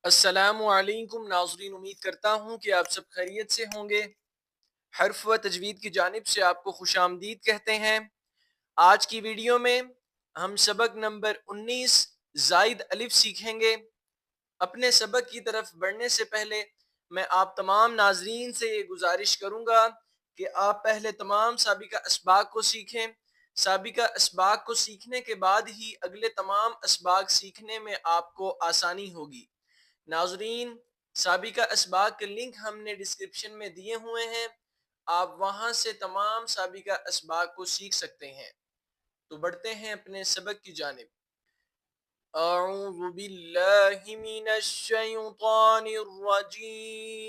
السلام علیکم ناظرین، امید کرتا ہوں کہ آپ سب خیریت سے ہوں گے۔ حرف و تجوید کی جانب سے آپ کو خوش آمدید کہتے ہیں۔ آج کی ویڈیو میں ہم سبق نمبر 19 زائد الف سیکھیں گے۔ اپنے سبق کی طرف بڑھنے سے پہلے میں آپ تمام ناظرین سے یہ گزارش کروں گا کہ آپ پہلے تمام سابقہ اسباق کو سیکھیں۔ سابقہ اسباق کو سیکھنے کے بعد ہی اگلے تمام اسباق سیکھنے میں آپ کو آسانی ہوگی۔ ناظرین، سابقہ اسباق کے لنک ہم نے ڈسکرپشن میں دیے ہوئے ہیں، آپ وہاں سے تمام سابقہ اسباق کو سیکھ سکتے ہیں۔ تو بڑھتے ہیں اپنے سبق کی جانب۔ اعوذ باللہ من الشیطان الرجیم،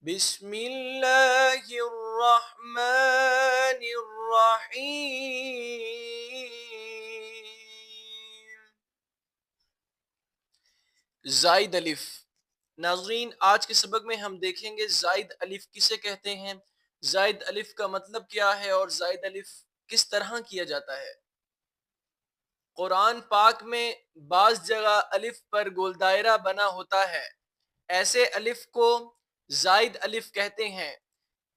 بسم اللہ الرحمن الرحیم۔ زائد الف۔ ناظرین، آج کے سبق میں ہم دیکھیں گے زائد الف کسے کہتے ہیں، زائد الف کا مطلب کیا ہے اور زائد الف کس طرح کیا جاتا ہے۔ قرآن پاک میں بعض جگہ الف پر گول دائرہ بنا ہوتا ہے، ایسے الف کو زائد الف کہتے ہیں۔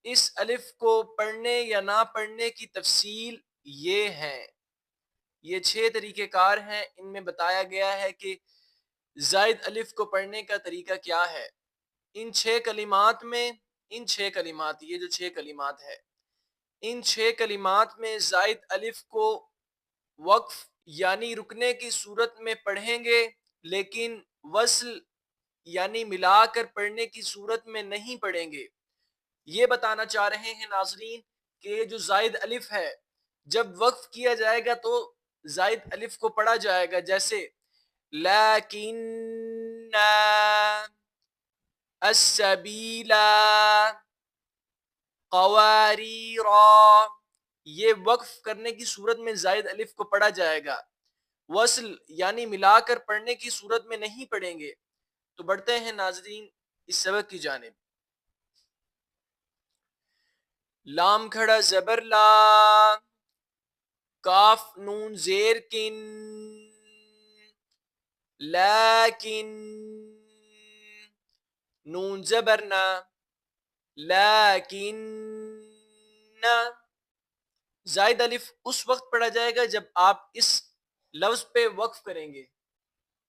اس الف کو پڑھنے یا نہ پڑھنے کی تفصیل یہ ہے، یہ 6 طریقہ کار ہیں۔ ان میں بتایا گیا ہے کہ زائد الف کو پڑھنے کا طریقہ کیا ہے۔ ان 6 کلمات میں، ان 6 کلمات، یہ جو 6 کلمات ہے، ان 6 کلمات میں زائد الف کو وقف یعنی رکنے کی صورت میں پڑھیں گے، لیکن وصل یعنی ملا کر پڑھنے کی صورت میں نہیں پڑھیں گے۔ یہ بتانا چاہ رہے ہیں ناظرین کہ یہ جو زائد الف ہے، جب وقف کیا جائے گا تو زائد الف کو پڑھا جائے گا، جیسے لیکن السبیلا قواریرا، یہ وقف کرنے کی صورت میں زائد الف کو پڑھا جائے گا، وصل یعنی ملا کر پڑھنے کی صورت میں نہیں پڑھیں گے۔ تو بڑھتے ہیں ناظرین اس سبق کی جانب۔ لام کھڑا زبر لا، کاف نون زیر کن، لیکن نون زبر نا، لیکن زائد الف اس وقت پڑھا جائے گا جب آپ اس لفظ پہ وقف کریں گے۔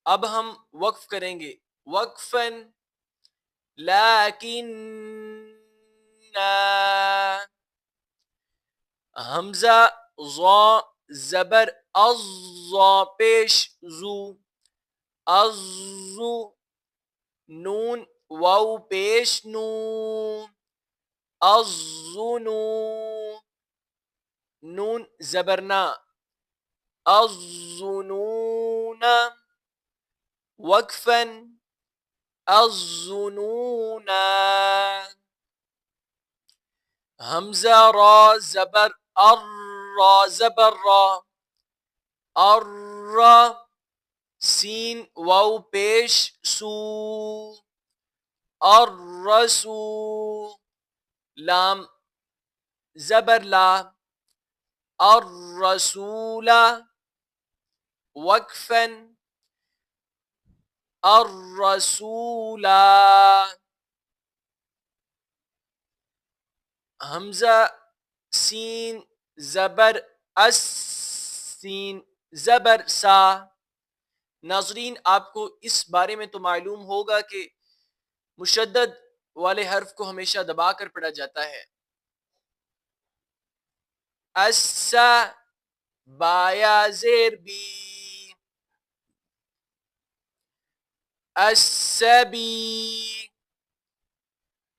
اب ہم وقف کریں گے، وقفن، لیکن حمزہ ضا زبر الضا پیش زو، الزو، نون واو پیش نو، الزنو، نون زبرنا، الزنون، وقفن، الزنون، حمزہ را زبر الرا زبر را، الرا، سین واو پیش سو، الرسو، لام زبر لا، الرسول، وقفا، الرسول، حمزہ سین زبر اس، سین زبر سا۔ ناظرین، آپ کو اس بارے میں تو معلوم ہوگا کہ مشدد والے حرف کو ہمیشہ دبا کر پڑھا جاتا ہے۔ السا، بایا زیر بی، السبی،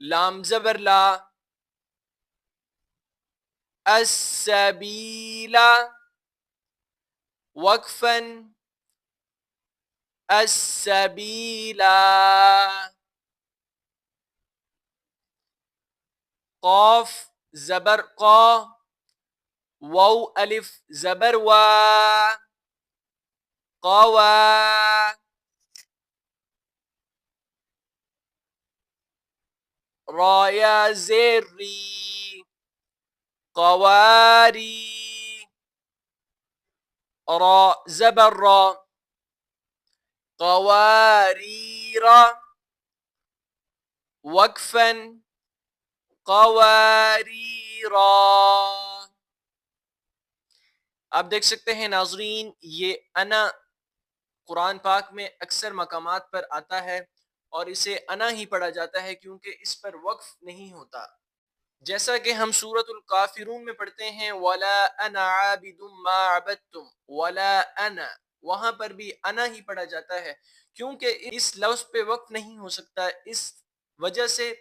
لام زبر لا، السبیل، وقفا، السبیل، قاف زبر قا، واو الف زبر وا، قوا، رایا زیر ری، قواری، را زبر را، قواريرا وقفا قواريرا. آپ دیکھ سکتے ہیں ناظرین، یہ انا قرآن پاک میں اکثر مقامات پر آتا ہے اور اسے انا ہی پڑھا جاتا ہے کیونکہ اس پر وقف نہیں ہوتا. جیسا کہ ہم سورۃ الکافرون میں پڑھتے ہیں وَلَا أَنَا عَابِدٌ مَا عَبَدتُّمْ وَلَا أَنَا، وہاں پر بھی انا ہی پڑھا جاتا ہے کیونکہ اس لفظ پہ وقف نہیں ہو سکتا. اس وجہ سے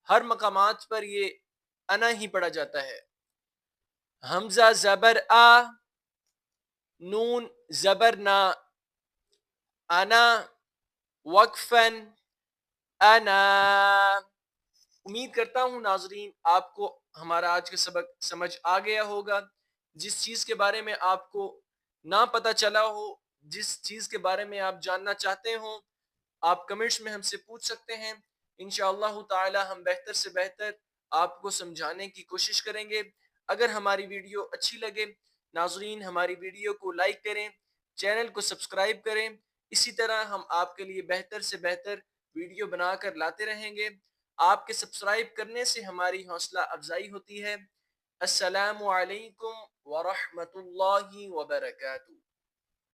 ہر مقامات پر یہ انا ہی پڑھا جاتا ہے. حمزہ زبر آ، نون زبر نا، انا وقفاً انا. امید کرتا ہوں ناظرین آپ کو ہمارا آج کا سبق سمجھ آ گیا ہوگا. جس چیز کے بارے میں آپ کو نہ پتہ چلا ہو، جس چیز کے بارے میں آپ جاننا چاہتے ہوں، آپ کمنٹس میں ہم سے پوچھ سکتے ہیں. انشاءاللہ تعالی ہم بہتر سے بہتر آپ کو سمجھانے کی کوشش کریں گے. اگر ہماری ویڈیو اچھی لگے ناظرین، ہماری ویڈیو کو لائک کریں، چینل کو سبسکرائب کریں. اسی طرح ہم آپ کے لیے بہتر سے بہتر ویڈیو بنا کر لاتے رہیں گے. آپ کے سبسکرائب کرنے سے ہماری حوصلہ افزائی ہوتی ہے. السلام علیکم ورحمۃ اللہ وبرکاتہ.